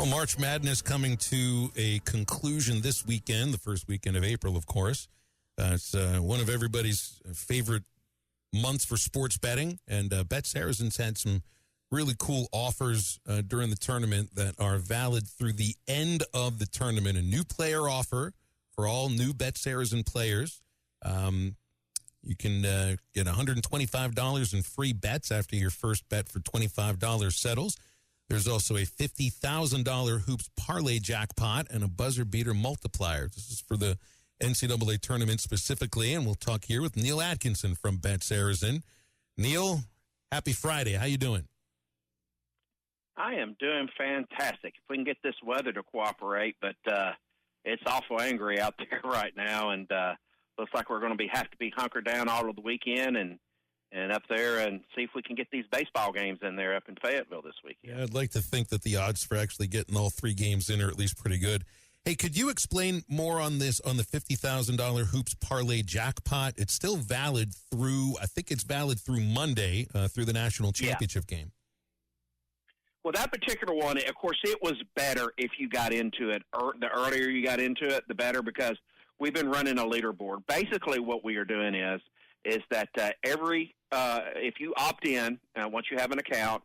Well, March Madness coming to a conclusion this weekend, the first weekend of April, of course. It's one of everybody's favorite months for sports betting, and BetSaracen's had some really cool offers during the tournament that are valid through the end of the tournament. A new player offer for all new BetSaracen players. You can get $125 in free bets after your first bet for $25 settles. There's also a $50,000 hoops parlay jackpot and a buzzer beater multiplier. This is for the NCAA tournament specifically, and we'll talk here with Neal Atkinson from BetSaracen. Neal, happy Friday. How you doing? I am doing fantastic. If we can get this weather to cooperate, but it's awful angry out there right now, and looks like we're going to have to be hunkered down all of the weekend and up there and see if we can get these baseball games in there up in Fayetteville this weekend. Yeah, I'd like to think that the odds for actually getting all three games in are at least pretty good. Hey, could you explain more on this, on the $50,000 hoops parlay jackpot? It's still valid through, I think it's valid through Monday, through the national championship game. Well, that particular one, of course, it was better if you got into it. The earlier you got into it, the better, because we've been running a leaderboard. Basically, what we are doing is that if you opt in, once you have an account,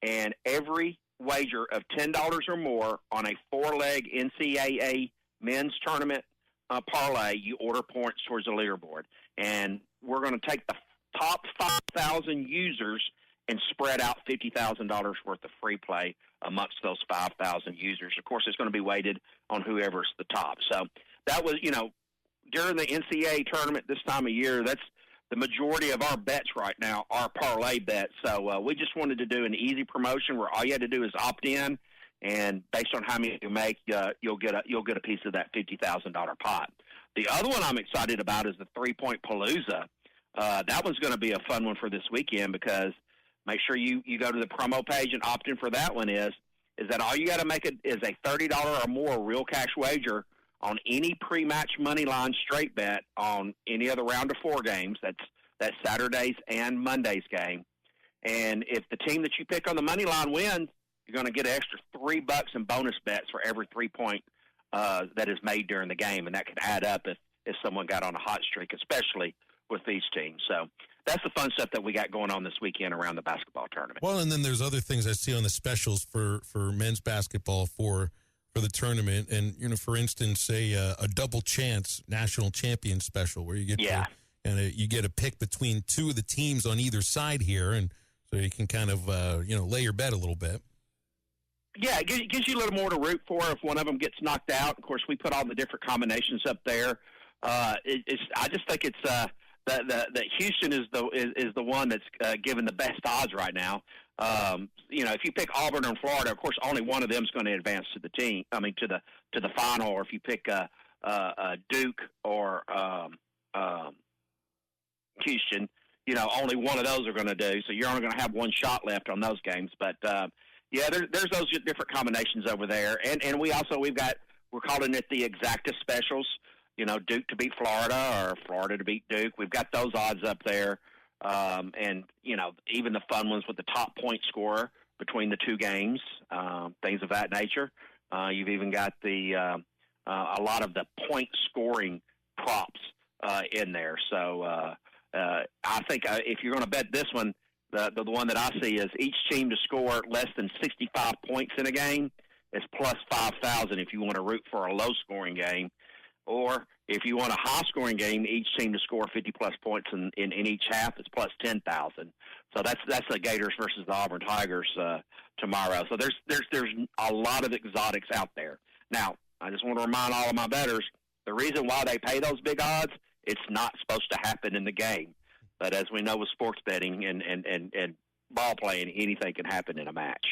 and every wager of $10 or more on a four-leg NCAA men's tournament parlay, you order points towards the leaderboard. And we're going to take the top 5,000 users and spread out $50,000 worth of free play amongst those 5,000 users. Of course, it's going to be weighted on whoever's the top. So that was, during the NCAA tournament this time of year, that's the majority of our bets right now are parlay bets. So we just wanted to do an easy promotion where all you had to do is opt in, and based on how many you make, you'll get a piece of that $50,000 pot. The other one I'm excited about is the 3-Point Palooza. That one's going to be a fun one for this weekend, because make sure you go to the promo page and opt in for that one. Is that all you got to make is a $30 or more real cash wager on any pre-match money line straight bet on any of the round of four games. That's Saturday's and Monday's game. And if the team that you pick on the money line wins, you're going to get an extra $3 in bonus bets for every 3-point that is made during the game. And that could add up if someone got on a hot streak, especially with these teams. So that's the fun stuff that we got going on this weekend around the basketball tournament. Well, and then there's other things I see on the specials for men's basketball for the tournament. And, for instance, say a double chance national champion special where you get you get a pick between two of the teams on either side here. And so you can kind of, lay your bet a little bit. Yeah, it gives you a little more to root for if one of them gets knocked out. Of course, we put all the different combinations up there. I just think it's that Houston is the one that's given the best odds right now. If you pick Auburn and Florida, of course, only one of them is going to advance to the to the final. Or if you pick Duke or Houston, only one of those are going to do. So you're only going to have one shot left on those games. But there's those different combinations over there, and we're calling it the exacta specials. Duke to beat Florida or Florida to beat Duke. We've got those odds up there. And even the fun ones with the top point scorer between the two games, things of that nature. You've even got a lot of the point scoring props in there. So I think if you're going to bet this one, the one that I see is each team to score less than 65 points in a game is plus 5,000 if you want to root for a low-scoring game. Or if you want a high-scoring game, each team to score 50-plus points in each half is plus 10,000. So that's the Gators versus the Auburn Tigers tomorrow. So there's a lot of exotics out there. Now, I just want to remind all of my bettors, the reason why they pay those big odds, it's not supposed to happen in the game. But as we know with sports betting and ball playing, anything can happen in a match.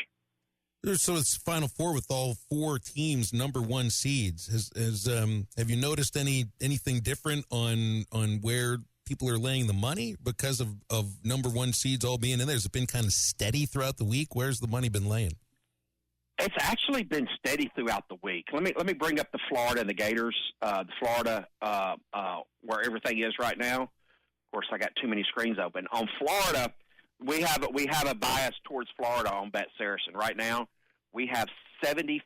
So it's Final Four with all four teams number one seeds. Have you noticed anything different on where people are laying the money because of number one seeds all being in there? Has it been kind of steady throughout the week? Where's the money been laying? It's actually been steady throughout the week. Let me bring up the Florida and the Gators. The Florida where everything is right now. Of course, I got too many screens open. On Florida, we have a bias towards Florida on BetSaracen right now. we have 75%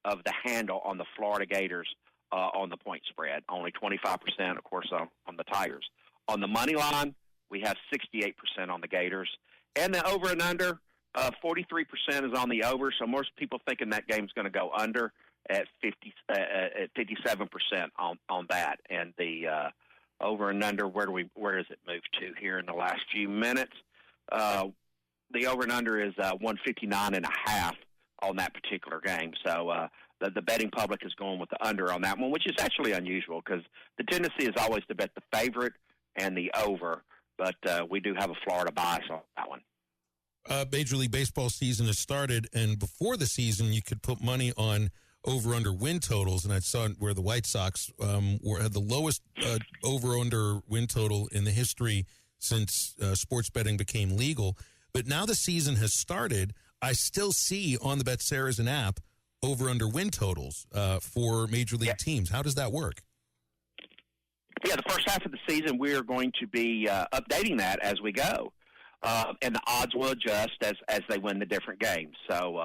of the handle on the Florida Gators on the point spread, only 25%, of course, on the Tigers. On the money line, we have 68% on the Gators. And the over and under, 43% is on the over, so most people thinking that game's going to go under at 57% on that. And the over and under, where does it move to here in the last few minutes? The over and under is 159.5 on that particular game. So the betting public is going with the under on that one, which is actually unusual because the tendency is always to bet the favorite and the over, but we do have a Florida bias on that one. Major League Baseball season has started, and before the season, you could put money on over-under win totals, and I saw where the White Sox had the lowest over-under win total in the history since sports betting became legal. But now the season has started, I still see on the BetSaracen's app over-under win totals for Major League teams. How does that work? Yeah, the first half of the season, we are going to be updating that as we go. And the odds will adjust as they win the different games. So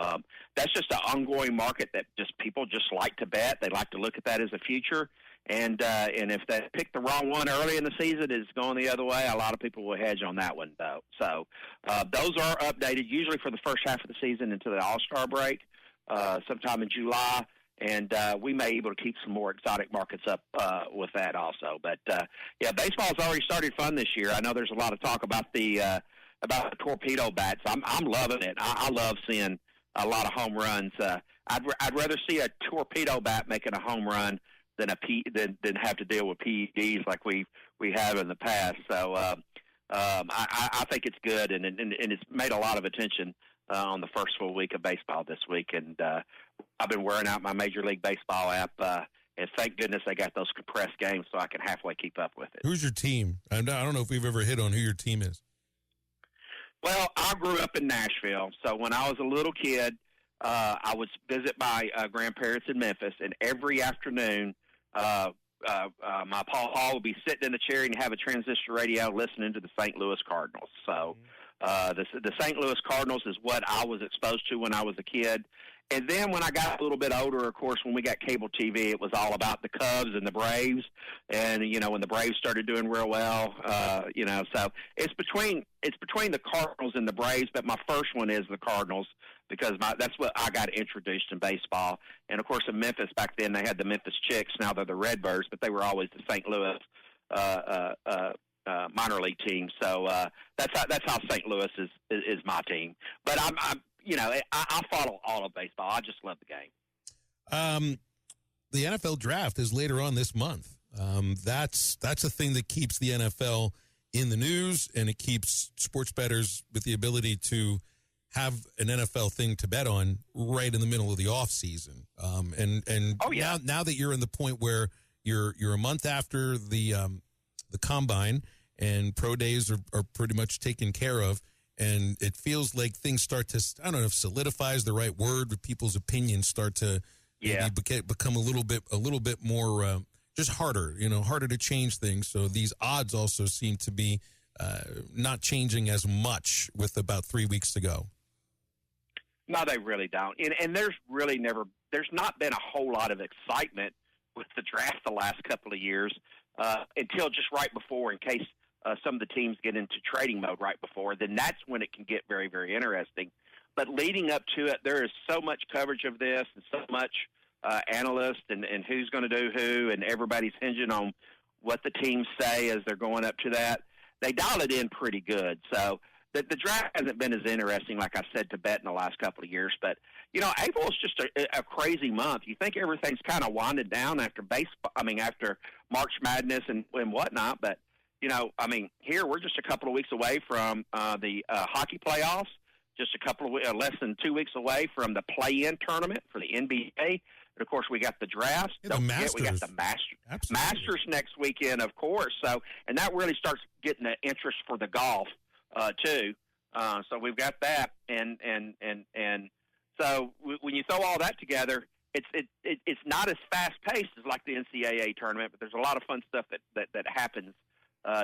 that's just an ongoing market that people just like to bet. They like to look at that as a future. And if they pick the wrong one early in the season, it's going the other way. A lot of people will hedge on that one, though. So those are updated usually for the first half of the season into the All-Star break, sometime in July. And we may be able to keep some more exotic markets up with that also. But, baseball has already started fun this year. I know there's a lot of talk about the torpedo bats. I'm loving it. I love seeing a lot of home runs. I'd rather see a torpedo bat making a home run than than have to deal with PEDs like we have in the past. So I think it's good, and it's made a lot of attention on the first full week of baseball this week. And I've been wearing out my Major League Baseball app, and thank goodness I got those compressed games so I can halfway keep up with it. Who's your team? I don't know if we've ever hit on who your team is. Well, I grew up in Nashville, so when I was a little kid, I would visit my grandparents in Memphis, and every afternoon, my Paul would be sitting in the chair and have a transistor radio listening to the St. Louis Cardinals. So the St. Louis Cardinals is what I was exposed to when I was a kid. And then when I got a little bit older, of course, when we got cable TV, it was all about the Cubs and the Braves. And, when the Braves started doing real well, so it's between the Cardinals and the Braves, but my first one is the Cardinals because that's what I got introduced in baseball. And, of course, in Memphis back then, they had the Memphis Chicks. Now they're the Redbirds, but they were always the St. Louis minor league team. So that's how St. Louis is my team. But I follow all of baseball. I just love the game. The NFL draft is later on this month. That's a thing that keeps the NFL in the news, and it keeps sports bettors with the ability to have an NFL thing to bet on right in the middle of the off season. Now that you're in the point where you're a month after the combine and pro days are pretty much taken care of, and it feels like things start to, I don't know if solidify is the right word, but people's opinions start to become a little bit more just harder, harder to change things. So these odds also seem to be not changing as much with about 3 weeks to go. No, they really don't. And there's not been a whole lot of excitement with the draft the last couple of years until just right before, in case some of the teams get into trading mode right before. Then that's when it can get very, very interesting. But leading up to it, there is so much coverage of this and so much analyst and who's going to do who, and everybody's hinging on what the teams say as they're going up to that. They dial it in pretty good. So the draft hasn't been as interesting, like I said, to bet in the last couple of years. But, April is just a crazy month. You think everything's kind of winded down after after March Madness and whatnot. But, here we're just a couple of weeks away from the hockey playoffs, just a couple of less than 2 weeks away from the play-in tournament for the NBA. And, of course, we got the draft. Don't forget, we got the Masters next weekend, of course. So, and that really starts getting the interest for the golf, too. So we've got that. And so when you throw all that together, it's not as fast-paced as like the NCAA tournament, but there's a lot of fun stuff that happens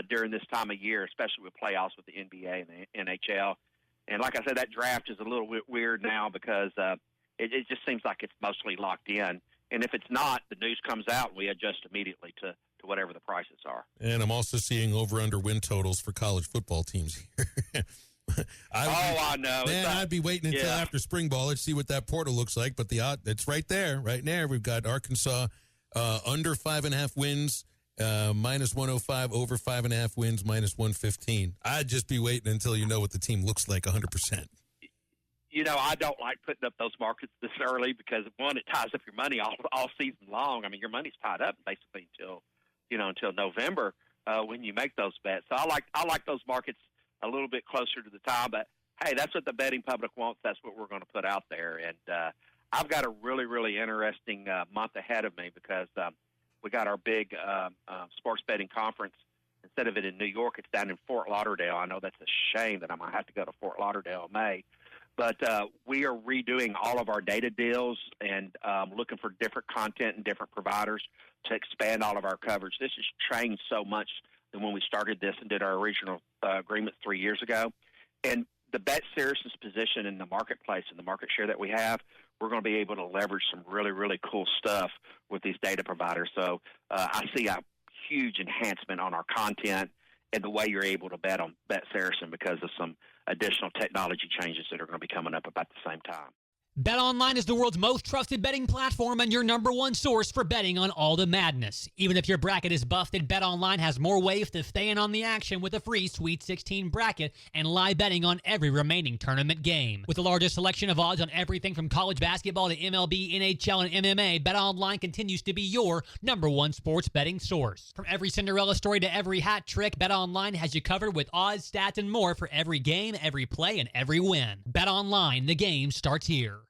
during this time of year, especially with playoffs with the NBA and the NHL. And like I said, that draft is a little weird now because it just seems like it's mostly locked in. And if it's not, the news comes out and we adjust immediately to whatever the prices are. And I'm also seeing over-under win totals for college football teams here. I know. Man, I'd be waiting until after spring ball to see what that portal looks like. But it's right there. We've got Arkansas under 5.5 wins, minus 105, over 5.5 wins, minus 115. I'd just be waiting until you know what the team looks like 100%. I don't like putting up those markets this early because, one, it ties up your money all season long. I mean, your money's tied up basically until November when you make those bets. So I like those markets a little bit closer to the time. But, hey, that's what the betting public wants. That's what we're going to put out there. And I've got a really, really interesting month ahead of me because we got our big sports betting conference. Instead of it in New York, it's down in Fort Lauderdale. I know that's a shame that I'm going to have to go to Fort Lauderdale in May. But we are redoing all of our data deals and looking for different content and different providers to expand all of our coverage. This has changed so much than when we started this and did our original agreements 3 years ago. And the BetSaracen's position in the marketplace and the market share that we have, we're going to be able to leverage some really, really cool stuff with these data providers. So I see a huge enhancement on our content and the way you're able to bet on BetSaracen because of some additional technology changes that are going to be coming up about the same time. BetOnline is the world's most trusted betting platform and your number one source for betting on all the madness. Even if your bracket is busted, BetOnline has more ways to stay in on the action with a free Sweet 16 bracket and live betting on every remaining tournament game. With the largest selection of odds on everything from college basketball to MLB, NHL, and MMA, BetOnline continues to be your number one sports betting source. From every Cinderella story to every hat trick, BetOnline has you covered with odds, stats, and more for every game, every play, and every win. BetOnline, the game starts here.